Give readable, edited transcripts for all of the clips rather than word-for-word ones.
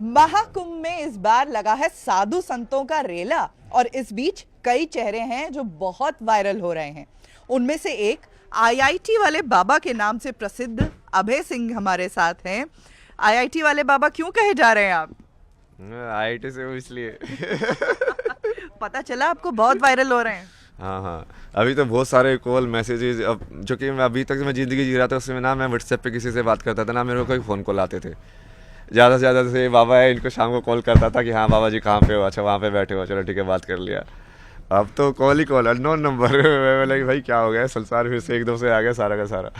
महाकुंभ में इस बार लगा है साधु संतों का रेला और इस बीच कई चेहरे हैं जो बहुत वायरल हो रहे हैं। उनमें से एक आईआईटी वाले बाबा के नाम से प्रसिद्ध अभय सिंह हमारे साथ हैं। आईआईटी वाले बाबा क्यों कहे जा रहे हैं आप? आईआईटी से हूँ इसलिए। पता चला आपको बहुत वायरल हो रहे हैं। हाँ, अभी तो बहुत सारे कॉल मैसेजेस, अब जो कि मैं अभी तक मैं ज़िंदगी जी रहा था उसमें ना मैं व्हाट्सएप पे किसी से बात करता था ना मेरे को कोई फ़ोन कॉल आते थे। ज़्यादा से ज़्यादा से बाबा है, इनको शाम को कॉल करता था कि हाँ बाबा जी कहाँ पे हो, अच्छा वहाँ पे बैठे हो, चलो ठीक है बात कर लिया। अब तो कॉल ही कॉल, अननोन नंबर। मैं बोला कि भाई क्या हो गया, संसार फिर से एकदम से आ गया सारा का सारा।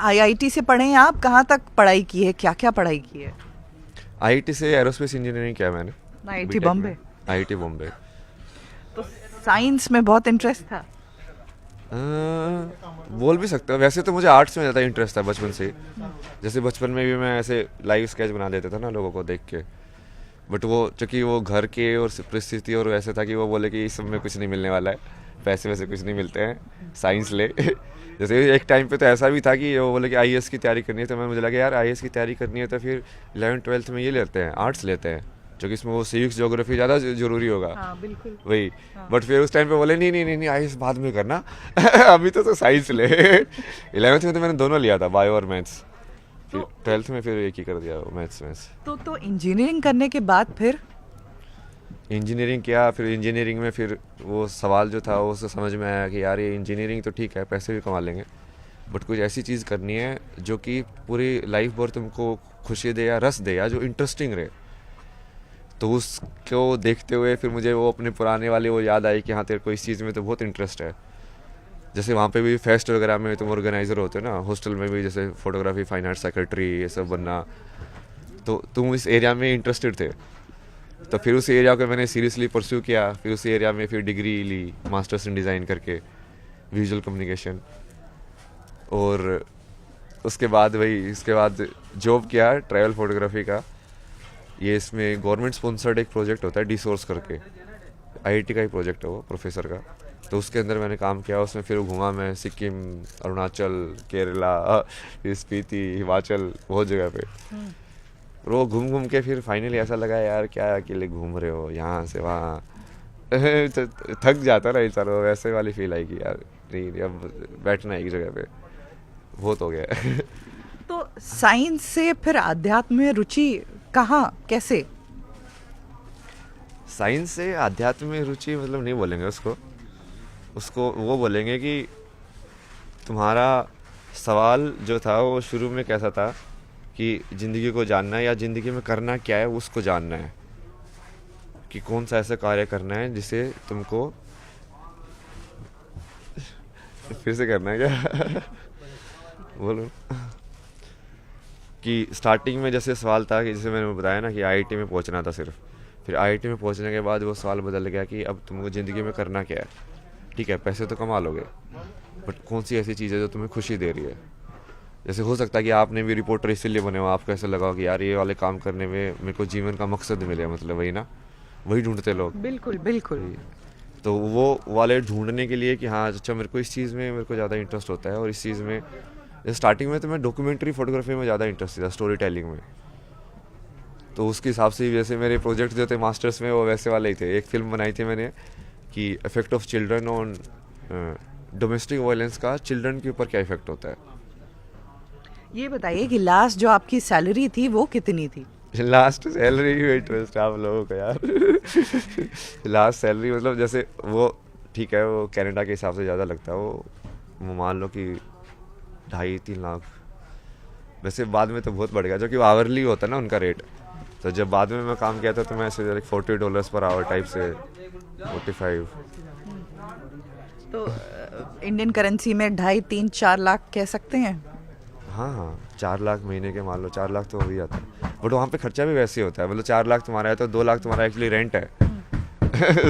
आईआईटी से पढ़े हैं आप? कहाँ तक पढ़ाई की है, क्या क्या पढ़ाई की है? आईआईटी से एरोस्पेस इंजीनियरिंग किया मैंने। आईआईटी बॉम्बे? आईआईटी बॉम्बे। तो साइंस में बहुत इंटरेस्ट था? बोल भी सकते हो, वैसे तो मुझे आर्ट्स में ज़्यादा इंटरेस्ट था बचपन से। जैसे बचपन में भी मैं ऐसे लाइव स्केच बना देता था ना लोगों को देख के, बट वो चूँकि वो घर के और परिस्थिति और वैसे था कि वो बोले कि इस सब में कुछ नहीं मिलने वाला है, पैसे वैसे कुछ नहीं मिलते हैं, साइंस ले। जैसे एक टाइम पे तो ऐसा भी था कि वो बोले कि आईएएस की तैयारी करनी है, तो मैं मुझे लगा यार आईएएस की तैयारी करनी है तो फिर 11th-12th में ये लेते हैं, आर्ट्स लेते हैं, जो कि इसमें वो सिविक्स ज्योग्राफी ज़्यादा ज़रूरी होगा। हाँ, बिल्कुल वही। बट फिर उस टाइम पे बोले नहीं नहीं नहीं नहीं आईएएस बाद में करना। अभी तो साइंस ले। 11th में तो मैंने दोनों लिया था, बायो और मैथ्स। फिर 12th में फिर एक ही कर दिया, मैथ्स। तो इंजीनियरिंग करने के बाद फिर इंजीनियरिंग किया, फिर इंजीनियरिंग में फिर वो सवाल जो था वो समझ में आया कि यार ये इंजीनियरिंग तो ठीक है, पैसे भी कमा लेंगे, बट कुछ ऐसी चीज़ करनी है जो कि पूरी लाइफ भर तुमको खुशी दे या रस दे या जो इंटरेस्टिंग रहे। तो उसको देखते हुए फिर मुझे वो अपने पुराने वाले वो याद आई कि हाँ तेरे को इस चीज़ में तो बहुत इंटरेस्ट है। जैसे वहाँ पे भी फेस्ट वगैरह में तुम ऑर्गेनाइज़र होते हो ना, हॉस्टल में भी जैसे फोटोग्राफी, फाइन आर्ट सेक्रेटरी, ये सब बनना, तो तुम इस एरिया में इंटरेस्टेड थे। तो फिर उस एरिया को मैंने सीरियसली परस्यू किया, फिर उस एरिया में फिर डिग्री ली मास्टर्स इन डिज़ाइन करके, विजुअल कम्युनिकेशन। और उसके बाद इसके बाद जॉब किया ट्रैवल फोटोग्राफी का। ये इसमें गवर्नमेंट स्पॉन्सर्ड एक प्रोजेक्ट होता है डी सोर्स करके, आईआईटी का ही प्रोजेक्ट है वो, प्रोफेसर का। तो उसके अंदर मैंने काम किया, उसमें फिर घूमा मैं सिक्किम, अरुणाचल, केरला, स्पीति, हिमाचल, बहुत जगह पे। वो घूम घूम के फिर फाइनली ऐसा लगा यार क्या अकेले घूम रहे हो यहाँ से वहाँ। थक जाता ना इंसान, वैसे वाली फील आई कि यार नहीं अब बैठना एक जगह पे बहुत हो गया। तो साइंस से फिर आध्यात्म में रुचि कहाँ, कैसे? साइंस से आध्यात्म में रुचि मतलब नहीं बोलेंगे उसको वो बोलेंगे कि तुम्हारा सवाल जो था वो शुरू में कैसा था कि ज़िंदगी को जानना है या ज़िंदगी में करना क्या है उसको जानना है, कि कौन सा ऐसा कार्य करना है जिसे तुमको फिर से करना है क्या? बोलो। कि स्टार्टिंग में जैसे सवाल था कि जैसे मैंने बताया ना कि आईआईटी में पहुंचना था सिर्फ, फिर आईआईटी में पहुंचने के बाद वो सवाल बदल गया कि अब तुमको ज़िंदगी में करना क्या है। ठीक है पैसे तो कमा लोगे, बट कौन सी ऐसी चीज़ है जो तुम्हें खुशी दे रही है। जैसे हो सकता है कि आपने भी रिपोर्टर इसीलिए बने हो, आपको ऐसा लगा कि यार ये वाले काम करने में मेरे को जीवन का मकसद मिले, मतलब वही ना, वही ढूंढते लोग। बिल्कुल बिल्कुल। तो वो वाले ढूंढने के लिए कि हाँ अच्छा मेरे को इस चीज़ में मेरे को ज़्यादा इंटरेस्ट होता है, और इस चीज़ में स्टार्टिंग में तो मैं डॉक्यूमेंट्री फोटोग्राफी में ज़्यादा इंटरेस्ट था, स्टोरी टेलिंग में। तो उसके हिसाब से जैसे मेरे प्रोजेक्ट जो थे मास्टर्स में वो वैसे वाले ही थे। एक फिल्म बनाई थी मैंने कि effect of children on domestic violence का चिल्ड्रन के ऊपर क्या इफेक्ट होता है। ये बताइए कि लास्ट जो आपकी सैलरी थी वो कितनी थी? लास्ट सैलरी में इंटरेस्ट है आप लोगों का यार। लास्ट सैलरी मतलब जैसे वो ठीक है वो कनाडा के हिसाब से ज़्यादा लगता है, वो मान लो कि 2.5-3 लाख। वैसे बाद में तो बहुत बढ़ गया, जो कि आवरली होता है ना उनका रेट। तो जब बाद में मैं काम किया था तो मैं ऐसे $40 पर आवर टाइप से 45। तो इंडियन करेंसी में 2.5-3-4 लाख कह सकते हैं? हाँ 4 लाख महीने के, मान लो 4 लाख तो हो ही जाता है। बट वहाँ पे खर्चा भी वैसे ही होता है, मतलब 4 लाख तुम्हारा है तो 2 लाख तुम्हारा एक्चुअली रेंट है।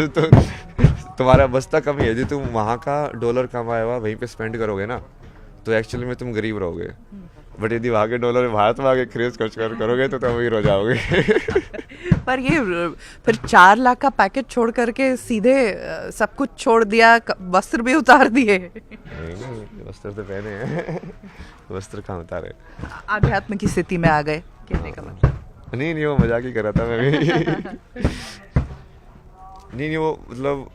तो तुम्हारा बचता कम ही है। यदि तुम वहाँ का डॉलर कमाया हुआ वहीं पे स्पेंड करोगे ना तो एक्चुअली में तुम गरीब रहोगे, बट यदि वहाँ के डॉलर भारत में आके खर्च करोगे तो तुम वही रह जाओगे। पर ये फिर 4 लाख का पैकेज छोड़ करके सीधे सब कुछ छोड़ दिया, वस्त्र भी उतार दिए? नहीं वस्त्र तो पहने हैं। वस्त्र कहाँ उतारे? आध्यात्म की स्थिति में आ गए कहने का मतलब? नहीं वो मजाक ही कर रहा था मैं भी। नहीं वो मतलब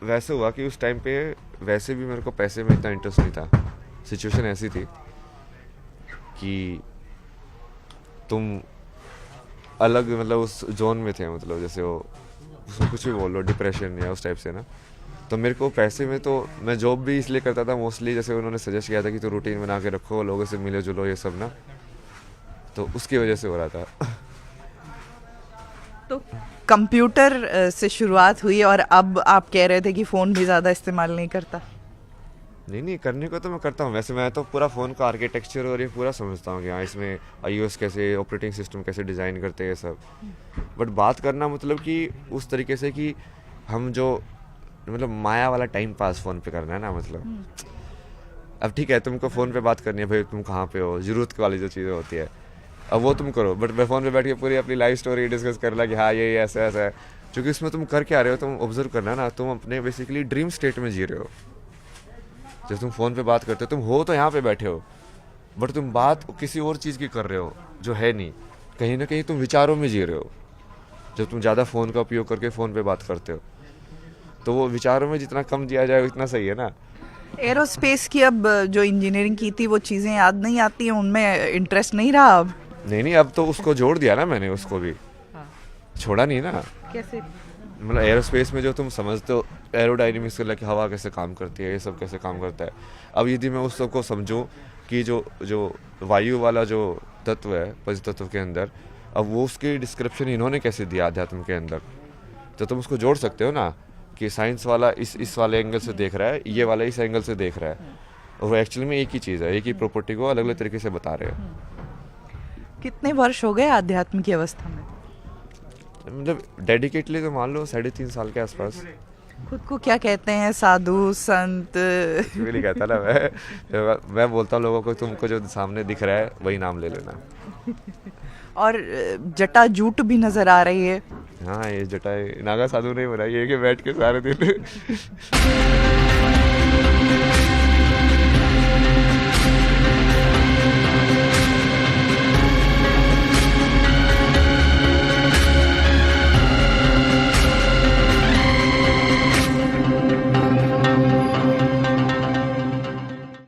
वैसे हुआ कि उस टाइम पे वैसे भी मेरे को पैसे में इतना इंटरेस्ट नहीं था। सिचुएशन ऐसी थी कि तुम अलग मतलब उस जोन में थे, मतलब जैसे वो उसको कुछ भी बोल लो, डिप्रेशन या उस टाइप से ना। तो मेरे को पैसे में, तो मैं जॉब भी इसलिए करता था मोस्टली, जैसे उन्होंने सजेस्ट किया था कि तो रूटीन बना के रखो, लोगों से मिलो जुलो ये सब ना, तो उसकी वजह से हो रहा था। तो कंप्यूटर से शुरुआत हुई और अब आप कह रहे थे कि फ़ोन भी ज़्यादा इस्तेमाल नहीं करता। नहीं करने को तो मैं करता हूँ वैसे। मैं तो पूरा फ़ोन का आर्किटेक्चर और ये पूरा समझता हूँ कि हाँ इसमें iOS कैसे, ऑपरेटिंग सिस्टम कैसे डिज़ाइन करते हैं ये सब। बट बात करना मतलब कि उस तरीके से कि हम जो मतलब माया वाला टाइम पास फ़ोन पे करना है ना, मतलब अब ठीक है तुमको फ़ोन पे बात करनी है, भाई तुम कहाँ पे हो, ज़रूरत वाली जो चीज़ें होती है अब वो तुम करो। बट मैं फ़ोन पे बैठ के पूरी अपनी लाइफ स्टोरी डिस्कस कर ला कि हाँ ये ऐसा ऐसा है, क्योंकि उसमें तुम कर क्या रहे हो, तुम ऑब्जर्व करना ना, तुम अपने बेसिकली ड्रीम स्टेट में जी रहे हो। जब तुम फ़ोन पे बात करते हो, तुम हो तो यहाँ पे बैठे हो, बट तुम बात किसी और चीज़ की कर रहे हो जो है नहीं, कहीं ना कहीं तुम विचारों में जी रहे हो। जब तुम ज़्यादा फ़ोन का उपयोग करके फ़ोन पे बात करते हो, तो वो विचारों में जितना कम दिया जाए उतना सही है ना। एरोस्पेस की अब जो इंजीनियरिंग की थी वो चीज़ें याद नहीं आती हैं, उनमें इंटरेस्ट नहीं रहा अब? नहीं अब तो उसको जोड़ दिया ना मैंने, उसको भी छोड़ा नहीं ना। कैसे? मतलब एरोस्पेस में जो तुम समझते हो एरोडायनेमिक्स के लिए, हवा कैसे काम करती है, ये सब कैसे काम करता है, अब यदि मैं उस सबको समझूं कि जो वायु वाला जो तत्व है पंचतत्व के अंदर, अब वो उसकी डिस्क्रिप्शन इन्होंने कैसे दिया अध्यात्म के अंदर, तो तुम उसको जोड़ सकते हो ना कि साइंस वाला इस वाले एंगल से देख रहा है, ये वाला इस एंगल से देख रहा है, और वो एक्चुअली में एक ही चीज़ है, एक ही प्रॉपर्टी को अलग अलग तरीके से बता रहे हैं। कितने वर्ष हो गए आध्यात्म की अवस्था में? मतलब डेडिकेटली तो मान लो 3.5 साल के आसपास। खुद को क्या कहते हैं, साधु संत? कुछ भी नहीं कहता ना मैं बोलता हूँ लोगों को तुमको जो सामने दिख रहा है वही नाम ले लेना। और जटा जूट भी नजर आ रही है। हाँ ये जटाएं नागा साधु नहीं बनाई, ये कि बैठ के सारे दिन